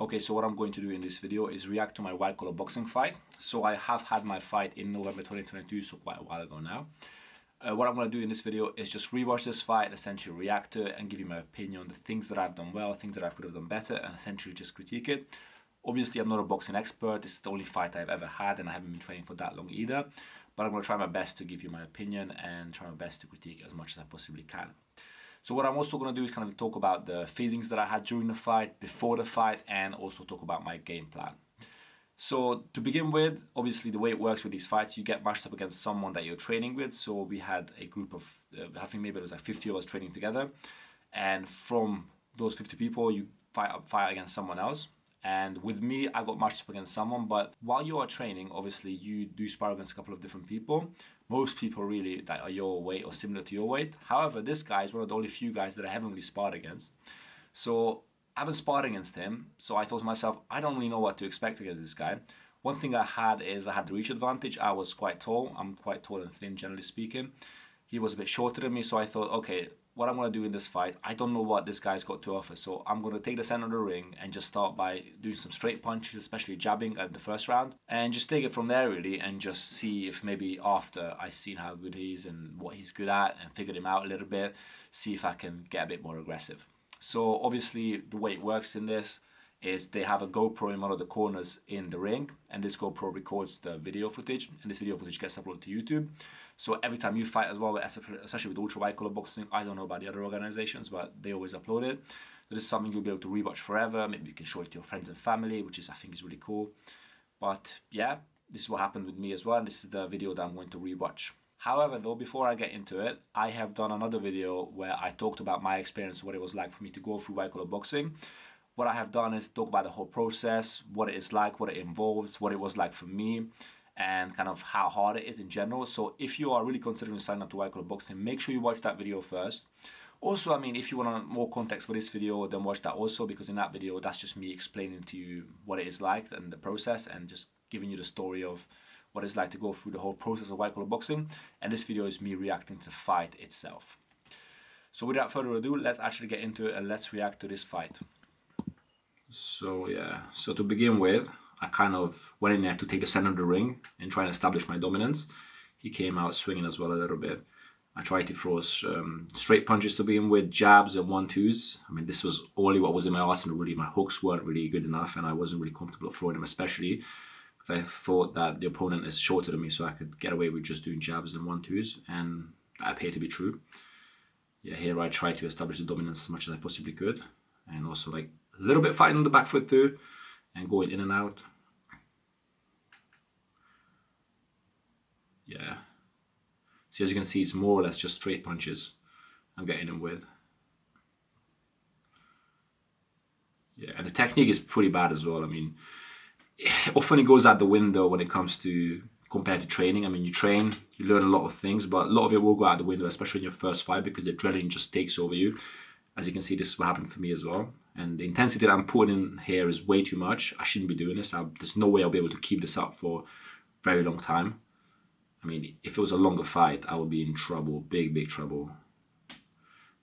Okay, so what I'm going to do in this video is react to my white collar boxing fight. So I have had my fight in November 2022, so quite a while ago now. What I'm going to do in this video is just rewatch this fight, essentially react to it and give you my opinion on the things that I've done well, things that I could have done better, and essentially just critique it. Obviously, I'm not a boxing expert. This is the only fight I've ever had, and I haven't been training for that long either. But I'm going to try my best to give you my opinion and try my best to critique it as much as I possibly can. So what I'm also going to do is kind of talk about the feelings that I had during the fight, before the fight, and also talk about my game plan. So to begin with, obviously the way it works with these fights, you get matched up against someone that you're training with. So we had a group of, I think maybe it was like 50 of us training together. And from those 50 people, you fight against someone else. And with me, I got matched up against someone, but while you are training, obviously you do spar against a couple of different people. Most people really that are your weight or similar to your weight. However, this guy is one of the only few guys that I haven't really sparred against. So I haven't sparred against him. So I thought to myself, I don't really know what to expect against this guy. One thing I had is I had the reach advantage. I was quite tall. I'm quite tall and thin, generally speaking. He was a bit shorter than me, so I thought, okay, what I'm going to do in this fight, I don't know what this guy's got to offer, so I'm going to take the center of the ring and just start by doing some straight punches, especially jabbing at the first round, and just take it from there really, and just see if maybe after I've seen how good he is and what he's good at and figured him out a little bit, see if I can get a bit more aggressive. So obviously the way it works in this is they have a GoPro in one of the corners in the ring, and this GoPro records the video footage, and this video footage gets uploaded to YouTube. So every time you fight as well, especially with ultra white collar boxing, I don't know about the other organizations, but they always upload it. So this is something you'll be able to rewatch forever. Maybe you can show it to your friends and family, which is, I think, is really cool. But yeah, this is what happened with me as well, and this is the video that I'm going to rewatch. However, though, before I get into it, I have done another video where I talked about my experience, what it was like for me to go through white collar boxing. What I have done is talk about the whole process, what it is like, what it involves, what it was like for me, and kind of how hard it is in general. So if you are really considering signing up to white collar boxing, make sure you watch that video first. Also, I mean, if you want more context for this video, then watch that also, because in that video, that's just me explaining to you what it is like and the process, and just giving you the story of what it's like to go through the whole process of white collar boxing. And this video is me reacting to the fight itself. So without further ado, let's actually get into it and let's react to this fight. So yeah, so to begin with, I kind of went in there to take the center of the ring and try and establish my dominance. He came out swinging as well a little bit. I tried to throw straight punches to begin with, jabs and 1-2s. I mean, this was only what was in my arsenal really. My hooks weren't really good enough, and I wasn't really comfortable throwing them, especially because I thought that the opponent is shorter than me, so I could get away with just doing jabs and 1-2s, and that appeared to be true. Yeah, here I tried to establish the dominance as much as I possibly could, and also like a little bit fighting on the back foot too, and going in and out. Yeah. So as you can see, it's more or less just straight punches I'm getting them with. Yeah, and the technique is pretty bad as well. I mean, often it goes out the window when it comes to compared to training. I mean, you train, you learn a lot of things, but a lot of it will go out the window, especially in your first fight, because the adrenaline just takes over you. As you can see, this is what happened for me as well. And the intensity that I'm putting in here is way too much. I shouldn't be doing this. There's no way I'll be able to keep this up for a very long time. I mean, if it was a longer fight, I would be in trouble, big trouble.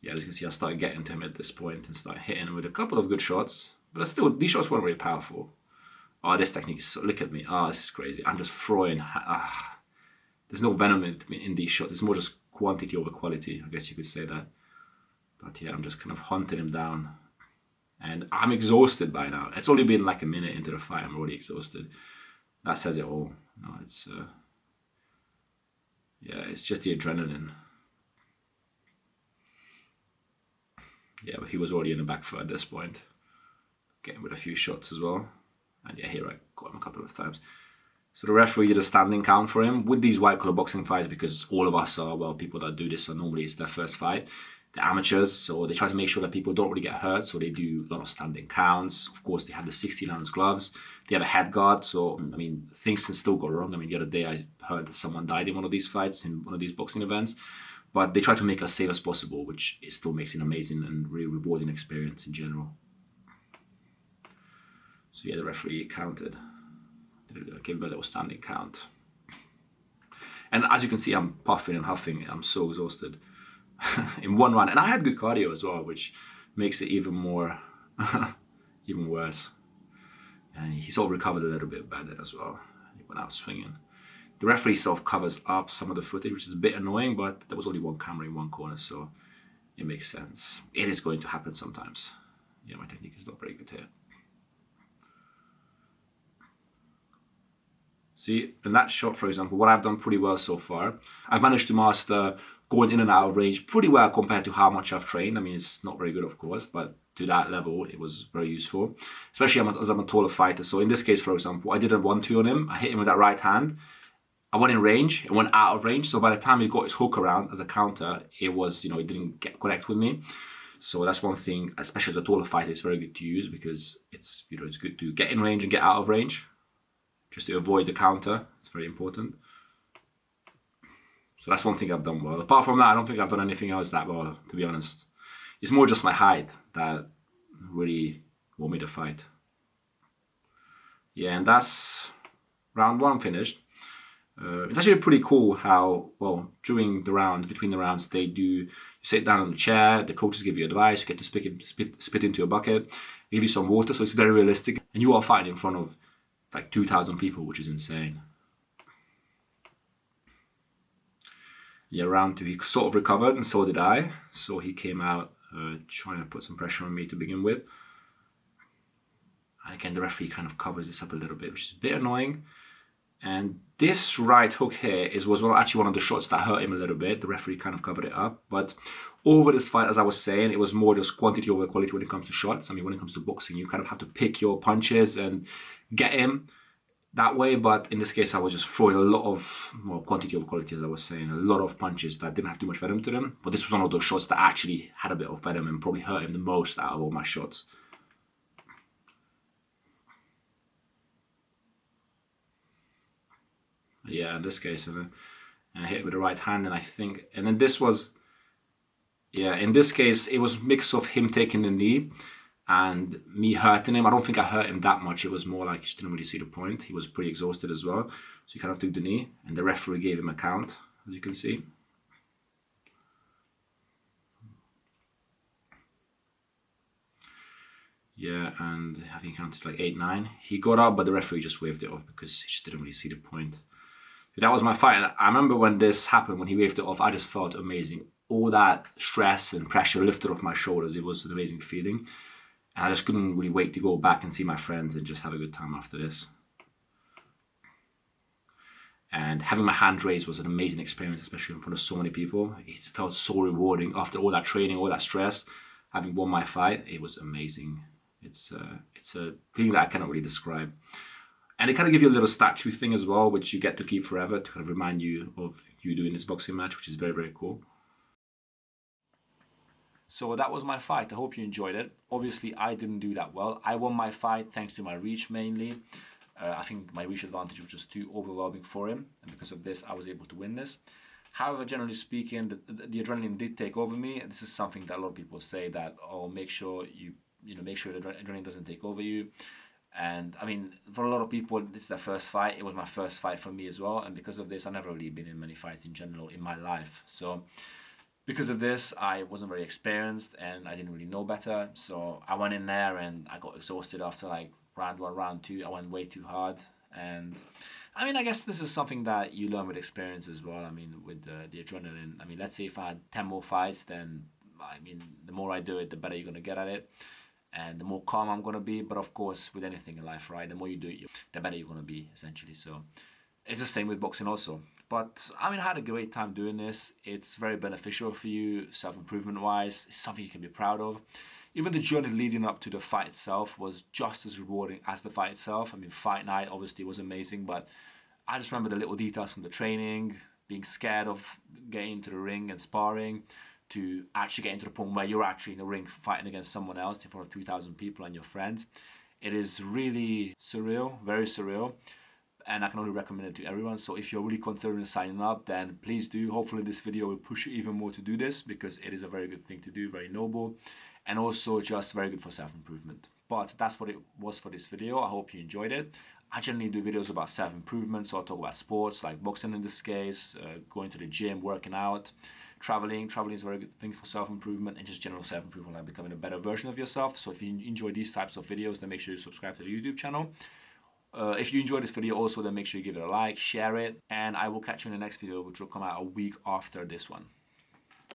Yeah, as you can see, I started getting to him at this point and started hitting him with a couple of good shots. But still, these shots weren't very powerful. Oh, this technique is so, look at me. Oh, this is crazy. I'm just throwing. There's no venom in these shots. It's more just quantity over quality. I guess you could say that. But yeah, I'm just kind of hunting him down. And I'm exhausted by now. It's only been like a minute into the fight. I'm already exhausted. That says it all. No, it's... yeah, it's just the adrenaline. Yeah, but he was already in the back foot at this point. Getting with a few shots as well. And yeah, here I got him a couple of times. So the referee did a standing count for him. With these white collar boxing fights, because all of us are, well, people that do this are normally it's their first fight. They're amateurs, so they try to make sure that people don't really get hurt, so they do a lot of standing counts. Of course, they have the 16-ounce gloves. They have a head guard, so, I mean, things can still go wrong. I mean, the other day I heard that someone died in one of these fights, in one of these boxing events. But they try to make it as safe as possible, which it still makes it an amazing and really rewarding experience in general. So yeah, the referee counted. Gave him a little standing count. And as you can see, I'm puffing and huffing. I'm so exhausted. In one round, and I had good cardio as well, which makes it even more even worse. And he sort of recovered a little bit better as well. He went out swinging. The referee sort of covers up some of the footage, which is a bit annoying, but there was only one camera in one corner, so it makes sense. It is going to happen sometimes. Yeah, my technique is not very good here. See, in that shot, for example, what I've done pretty well so far, I've managed to master going in and out of range pretty well compared to how much I've trained. I mean, it's not very good, of course, but to that level, it was very useful, especially as I'm a taller fighter. So in this case, for example, I did a 1-2 on him. I hit him with that right hand. I went in range, it went out of range. So by the time he got his hook around as a counter, it was, it didn't connect with me. So that's one thing, especially as a taller fighter, it's very good to use because it's, it's good to get in range and get out of range, just to avoid the counter. It's very important. So that's one thing I've done well. Apart from that, I don't think I've done anything else that well, to be honest. It's more just my height that really won me the fight. Yeah, and that's round 1 finished. It's actually pretty cool how, well, during the round, between the rounds, you sit down on the chair, the coaches give you advice, you get to spit into a bucket, they give you some water, so it's very realistic. And you are fighting in front of like 2,000 people, which is insane. Yeah, round 2, he sort of recovered, and so did I. So he came out trying to put some pressure on me to begin with. And again, the referee kind of covers this up a little bit, which is a bit annoying. And this right hook here was actually one of the shots that hurt him a little bit. The referee kind of covered it up. But over this fight, as I was saying, it was more just quantity over quality when it comes to shots. I mean, when it comes to boxing, you kind of have to pick your punches and get him that way. But in this case, I was just throwing a lot of quantity over quality, as I was saying. A lot of punches that didn't have too much venom to them. But this was one of those shots that actually had a bit of venom and probably hurt him the most out of all my shots. Yeah, in this case, and I hit it with the right hand, and I think, and then this was, yeah, in this case, it was a mix of him taking the knee and me hurting him. I don't think I hurt him that much. It was more like he just didn't really see the point. He was pretty exhausted as well. So he kind of took the knee, and the referee gave him a count, as you can see. Yeah, and I think he counted like 8-9. He got up, but the referee just waved it off because he just didn't really see the point. That was my fight. And I remember when this happened, when he waved it off, I just felt amazing. All that stress and pressure lifted off my shoulders. It was an amazing feeling. And I just couldn't really wait to go back and see my friends and just have a good time after this. And having my hand raised was an amazing experience, especially in front of so many people. It felt so rewarding after all that training, all that stress. Having won my fight, it was amazing. It's a feeling that I cannot really describe. And it kind of gives you a little statue thing as well, which you get to keep forever to kind of remind you of you doing this boxing match, which is very, very cool. So that was my fight. I hope you enjoyed it. Obviously, I didn't do that well. I won my fight thanks to my reach mainly. I think my reach advantage was just too overwhelming for him. And because of this, I was able to win this. However, generally speaking, the adrenaline did take over me. This is something that a lot of people say that, oh, make sure make sure the adrenaline doesn't take over you. And I mean, for a lot of people, it's their first fight. It was my first fight for me as well. And because of this, I've never really been in many fights in general in my life. So because of this, I wasn't very experienced and I didn't really know better. So I went in there and I got exhausted after like round 1, round 2. I went way too hard. And I mean, I guess this is something that you learn with experience as well. I mean, with the adrenaline. I mean, let's say if I had 10 more fights, then I mean, the more I do it, the better you're going to get at it. And the more calm I'm going to be. But of course, with anything in life, right, the more you do it, the better you're going to be, essentially. So it's the same with boxing also. But I mean, I had a great time doing this. It's very beneficial for you, self-improvement wise. It's something you can be proud of. Even the journey leading up to the fight itself was just as rewarding as the fight itself. I mean, fight night obviously was amazing, but I just remember the little details from the training, being scared of getting into the ring and sparring, to actually getting to the point where you're actually in the ring fighting against someone else in front of 2,000 people and your friends. It is really surreal, very surreal, and I can only recommend it to everyone. So if you're really considering signing up, then please do. Hopefully this video will push you even more to do this, because it is a very good thing to do, very noble, and also just very good for self-improvement. But that's what it was for this video. I hope you enjoyed it. I generally do videos about self-improvement, so I'll talk about sports like boxing in this case, going to the gym, working out, traveling is a very good thing for self-improvement and just general self-improvement, like becoming a better version of yourself. So if you enjoy these types of videos, then make sure you subscribe to the YouTube channel. If you enjoyed this video also, then make sure you give it a like, share it, and I will catch you in the next video, which will come out a week after this one.